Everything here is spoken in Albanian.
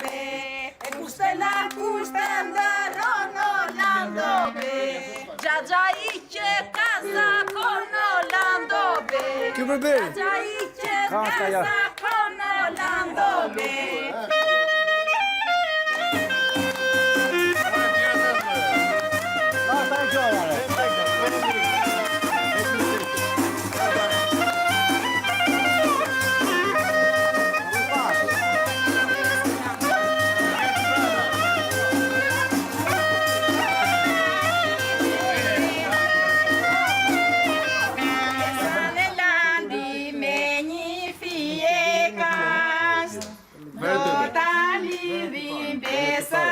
be, e kushte la kushte ndëron Orlando be, Xhaxha i që ka zakon Orlando be, Xhaxha i që ka zakon Orlando be. Besa